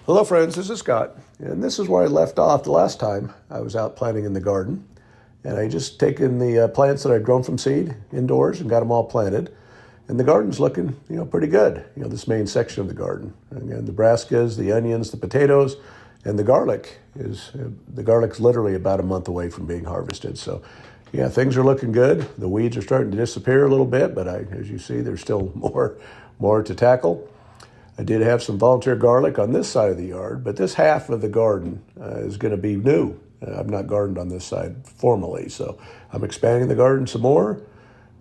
Hello friends, this is Scott, and this is where I left off the last time I was out planting in the garden. And I just taken the plants that I'd grown from seed indoors and got them all planted. And the garden's looking, pretty good. This main section of the garden. Again, the brassicas, the onions, the potatoes, and the garlic's literally about a month away from being harvested. So yeah, things are looking good. The weeds are starting to disappear a little bit, but as you see, there's still more to tackle. I did have some volunteer garlic on this side of the yard, but this half of the garden is going to be new. I've not gardened on this side formally, so I'm expanding the garden some more,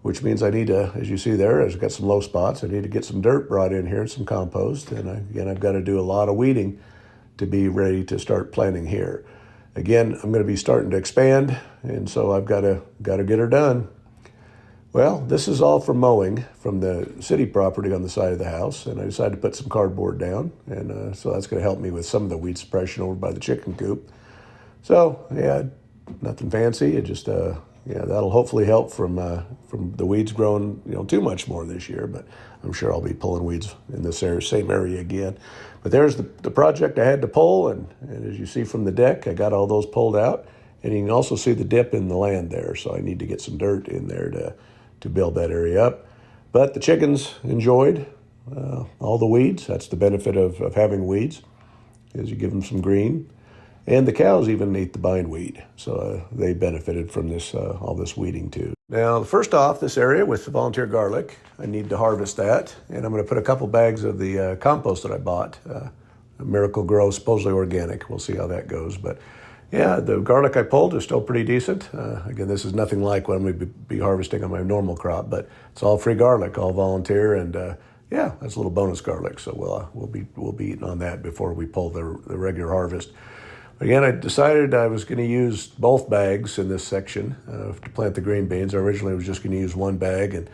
which means I need to, as you see there, I've got some low spots. I need to get some dirt brought in here and some compost, and again, I've got to do a lot of weeding to be ready to start planting here. Again, I'm going to be starting to expand, and so I've got to get her done. Well, this is all from mowing from the city property on the side of the house, and I decided to put some cardboard down, and so that's going to help me with some of the weed suppression over by the chicken coop. So, yeah, nothing fancy. It just, that'll hopefully help from the weeds growing, too much more this year, but I'm sure I'll be pulling weeds in this same area again. But there's the project I had to pull, and as you see from the deck, I got all those pulled out, and you can also see the dip in the land there, so I need to get some dirt in there to build that area up. But the chickens enjoyed all the weeds. That's the benefit of having weeds, is you give them some green. And the cows even ate the bindweed, so they benefited from this all this weeding too. Now, first off, this area with the volunteer garlic, I need to harvest that, and I'm going to put a couple bags of the compost that I bought, Miracle Grow, supposedly organic. We'll see how that goes, but yeah, the garlic I pulled is still pretty decent. Again, this is nothing like what I'm going to be harvesting on my normal crop, but it's all free garlic, all volunteer, and yeah, that's a little bonus garlic. So we'll be eating on that before we pull the regular harvest. Again, I decided I was going to use both bags in this section to plant the green beans. I originally was just going to use one bag, and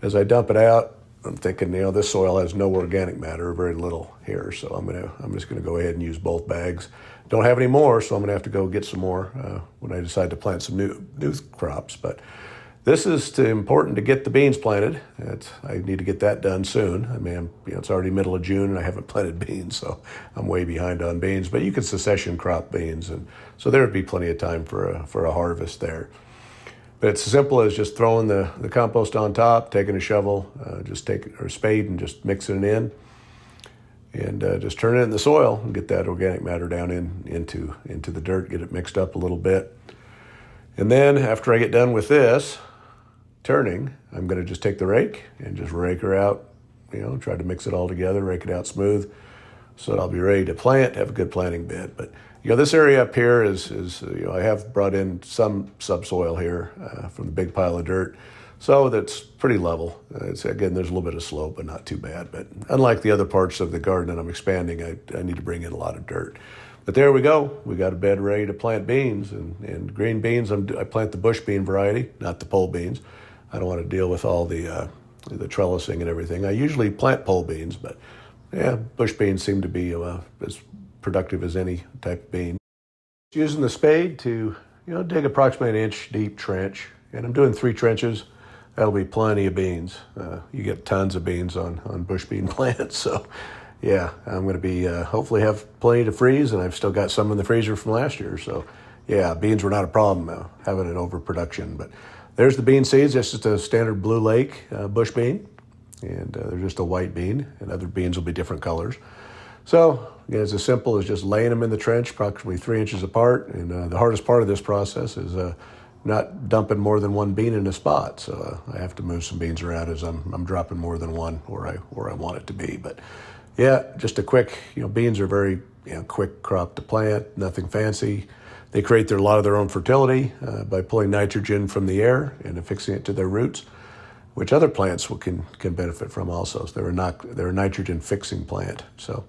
as I dump it out, I'm thinking, this soil has no organic matter, or very little here, so I'm just going to go ahead and use both bags. Don't have any more, so I'm going to have to go get some more when I decide to plant some new crops. But this is important to get the beans planted. I need to get that done soon. I mean, it's already middle of June, and I haven't planted beans, so I'm way behind on beans. But you can succession crop beans, and so there would be plenty of time for a harvest there. But it's as simple as just throwing the compost on top, taking a shovel, or a spade, and just mixing it in, and just turn it in the soil and get that organic matter down into the dirt, get it mixed up a little bit. And then after I get done with this turning, I'm going to just take the rake and just rake her out, try to mix it all together, rake it out smooth, so that I'll be ready to plant, have a good planting bed. But this area up here is I have brought in some subsoil here from the big pile of dirt, so that's pretty level. Again, there's a little bit of slope, but not too bad. But unlike the other parts of the garden that I'm expanding, I need to bring in a lot of dirt. But there we go. We got a bed ready to plant beans, and green beans. I plant the bush bean variety, not the pole beans. I don't want to deal with all the trellising and everything. I usually plant pole beans, but yeah, bush beans seem to be as productive as any type of bean. Using the spade to dig approximately an inch deep trench, and I'm doing 3 trenches. That'll be plenty of beans. You get tons of beans on bush bean plants, so yeah, I'm going to be hopefully have plenty to freeze, and I've still got some in the freezer from last year. So yeah, beans were not a problem having an overproduction. But there's the bean seeds. This is a standard Blue Lake bush bean, and they're just a white bean, and other beans will be different colors. So again, it's as simple as just laying them in the trench, approximately 3 inches apart. And the hardest part of this process is not dumping more than one bean in a spot. So I have to move some beans around as I'm dropping more than one where I want it to be. But yeah, just a quick, beans are very quick crop to plant, nothing fancy. They create a lot of their own fertility by pulling nitrogen from the air and affixing it to their roots, which other plants can benefit from also. So they're a nitrogen fixing plant. So,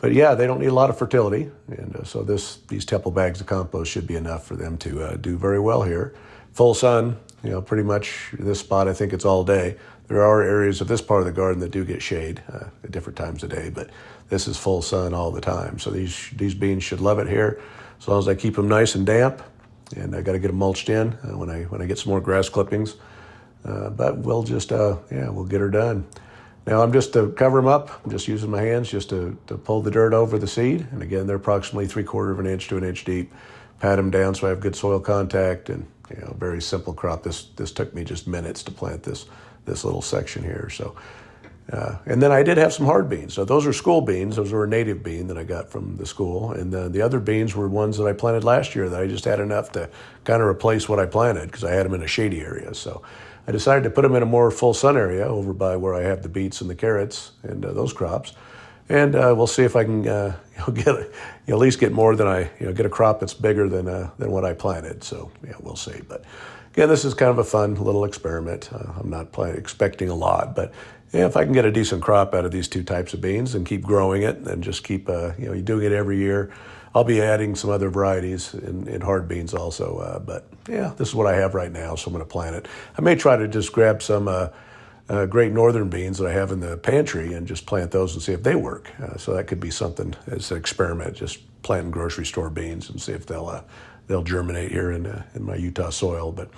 but yeah, they don't need a lot of fertility, and so these temple bags of compost should be enough for them to do very well here. Full sun, pretty much this spot. I think it's all day. There are areas of this part of the garden that do get shade at different times of day, but this is full sun all the time. So these beans should love it here, as long as I keep them nice and damp. And I got to get them mulched in when I get some more grass clippings. But we'll just we'll get her done. Now I'm just to cover them up, I'm just using my hands just to pull the dirt over the seed. And again, they're approximately 3/4 of an inch to an inch deep. Pat them down so I have good soil contact, and very simple crop. This took me just minutes to plant this little section here. So, and then I did have some hard beans. So those are school beans. Those were a native bean that I got from the school. And the other beans were ones that I planted last year that I just had enough to kind of replace what I planted because I had them in a shady area. So I decided to put them in a more full sun area over by where I have the beets and the carrots and those crops. And we'll see if I can at least get more than get a crop that's bigger than what I planted. So yeah, we'll see. But again, this is kind of a fun little experiment. I'm not expecting a lot, but if I can get a decent crop out of these two types of beans and keep growing it and just keep doing it every year, I'll be adding some other varieties in hard beans also. But yeah, this is what I have right now, so I'm going to plant it. I may try to just grab some great northern beans that I have in the pantry and just plant those and see if they work. So that could be something as an experiment, just planting grocery store beans and see if they'll germinate here in my Utah soil. But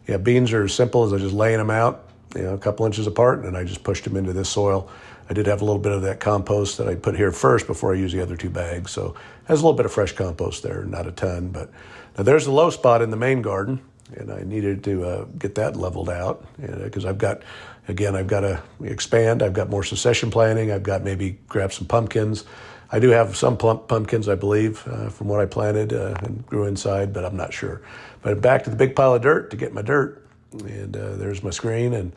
yeah, beans are as simple as I just laying them out, a couple inches apart, and I just pushed them into this soil. I did have a little bit of that compost that I put here first before I use the other two bags. So it has a little bit of fresh compost there, not a ton. But now there's the low spot in the main garden, and I needed to get that leveled out because I've got to expand. I've got more succession planting. I've got maybe grab some pumpkins. I do have some pumpkins, I believe, from what I planted and grew inside, but I'm not sure. But back to the big pile of dirt to get my dirt, and there's my screen, and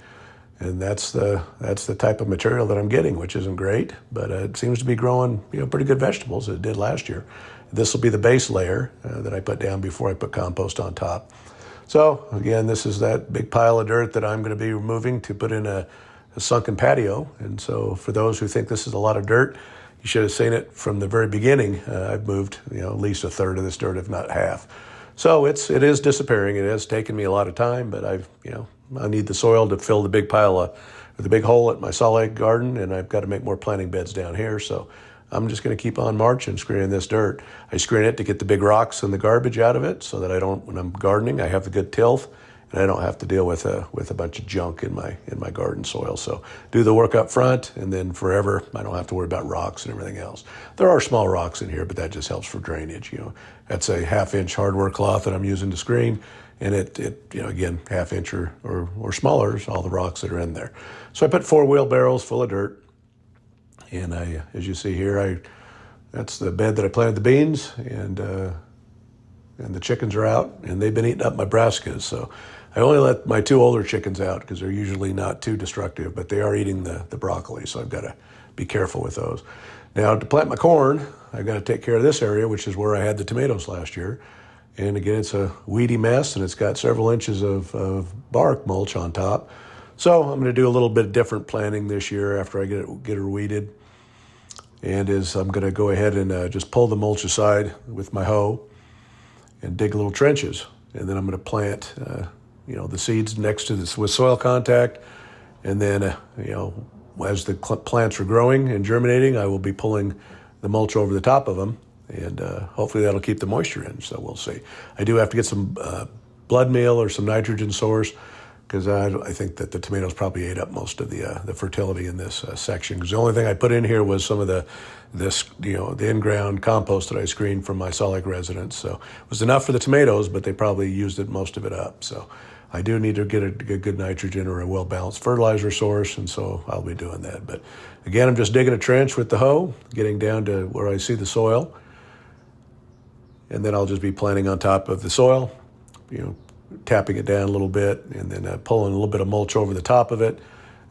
that's the type of material that I'm getting, which isn't great, but it seems to be growing pretty good vegetables. It did last year. This will be the base layer that I put down before I put compost on top. So again, this is that big pile of dirt that I'm going to be removing to put in a sunken patio. And so for those who think this is a lot of dirt, you should have seen it from the very beginning. I've moved at least a third of this dirt, if not half. So it is disappearing. It has taken me a lot of time, but I need the soil to fill the big the big hole at my solid garden, and I've got to make more planting beds down here. So I'm just going to keep on marching, screening this dirt. I screen it to get the big rocks and the garbage out of it so that when I'm gardening, I have the good tilth and I don't have to deal with a bunch of junk in my garden soil. So do the work up front, and then forever I don't have to worry about rocks and everything else. There are small rocks in here, but that just helps for drainage. That's a 1/2-inch hardware cloth that I'm using to screen, and it again 1/2 inch or smaller is all the rocks that are in there. So I put 4 wheelbarrows full of dirt. And as you see here, that's the bed that I planted the beans, and the chickens are out, and they've been eating up my brassicas. So I only let my 2 older chickens out because they're usually not too destructive, but they are eating the broccoli, so I've got to be careful with those. Now to plant my corn, I've got to take care of this area, which is where I had the tomatoes last year. And again, it's a weedy mess, and it's got several inches of bark mulch on top. So I'm going to do a little bit different planting this year after I get her weeded. And I'm going to go ahead and just pull the mulch aside with my hoe and dig little trenches. And then I'm going to plant, the seeds next to this with soil contact. And then, as the plants are growing and germinating, I will be pulling the mulch over the top of them. And hopefully that'll keep the moisture in. So we'll see. I do have to get some blood meal or some nitrogen source, because I think that the tomatoes probably ate up most of the fertility in this section. Because the only thing I put in here was some of the in-ground compost that I screened from my Salt Lake residence. So it was enough for the tomatoes, but they probably used most of it up. So I do need to get a good nitrogen or a well-balanced fertilizer source, and so I'll be doing that. But again, I'm just digging a trench with the hoe, getting down to where I see the soil, and then I'll just be planting on top of the soil, tapping it down a little bit, and then pulling a little bit of mulch over the top of it,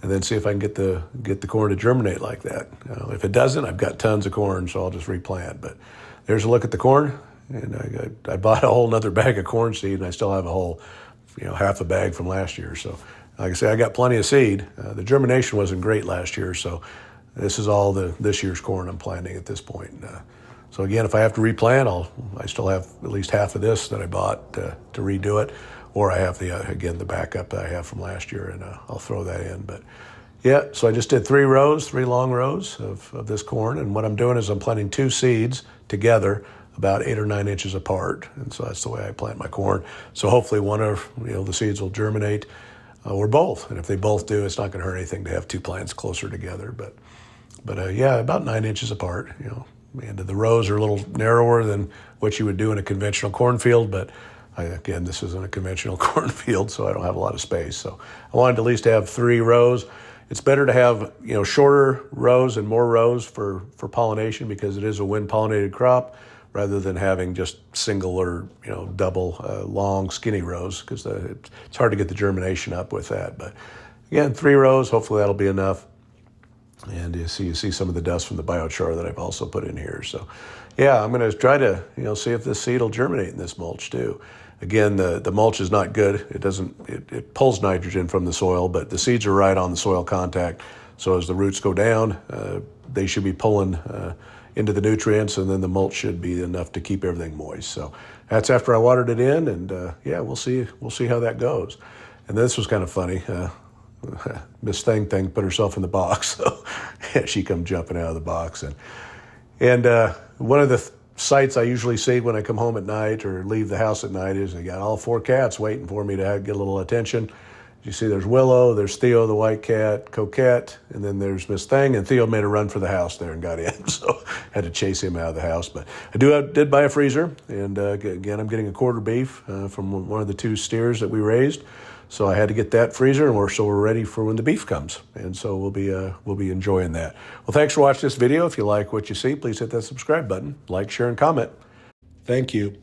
and then see if I can get the corn to germinate like that. If it doesn't, I've got tons of corn, so I'll just replant. But there's a look at the corn, and I bought a whole nother bag of corn seed, and I still have a whole, half a bag from last year. So like I say, I got plenty of seed. The germination wasn't great last year, so this is all this year's corn I'm planting at this point. So again, if I have to replant, I still have at least half of this that I bought to redo it, or I have the backup that I have from last year, and I'll throw that in. But yeah, so I just did 3 long rows of this corn, and what I'm doing is I'm planting 2 seeds together, about 8 or 9 inches apart, and so that's the way I plant my corn. So hopefully one of the seeds will germinate. or both. And if they both do, it's not going to hurt anything to have two plants closer together. But yeah, about 9 inches apart. And the rows are a little narrower than what you would do in a conventional cornfield, but again, this isn't a conventional cornfield, so I don't have a lot of space. So I wanted to at least have 3 rows. It's better to have shorter rows and more rows for pollination, because it is a wind-pollinated crop, rather than having just single or double long skinny rows, because it's hard to get the germination up with that. But again, 3 rows, hopefully that'll be enough. And you see some of the dust from the biochar that I've also put in here. So yeah, I'm going to try to see if this seed will germinate in this mulch too. Again, the mulch is not good. It pulls nitrogen from the soil, but the seeds are right on the soil contact. So as the roots go down, they should be pulling into the nutrients, and then the mulch should be enough to keep everything moist. So that's after I watered it in, and yeah, we'll see how that goes. And this was kind of funny. Miss Thing put herself in the box, so yeah, she come jumping out of the box. And one of the sights I usually see when I come home at night or leave the house at night is I got all 4 cats waiting for me to get a little attention. You see there's Willow, there's Theo the white cat, Coquette, and then there's Miss Thing, and Theo made a run for the house there and got in, so had to chase him out of the house. But I did buy a freezer, and again, I'm getting a quarter beef from one of the 2 steers that we raised. So I had to get that freezer, and we're ready for when the beef comes. And so we'll be enjoying that. Well, thanks for watching this video. If you like what you see, please hit that subscribe button, like, share, and comment. Thank you.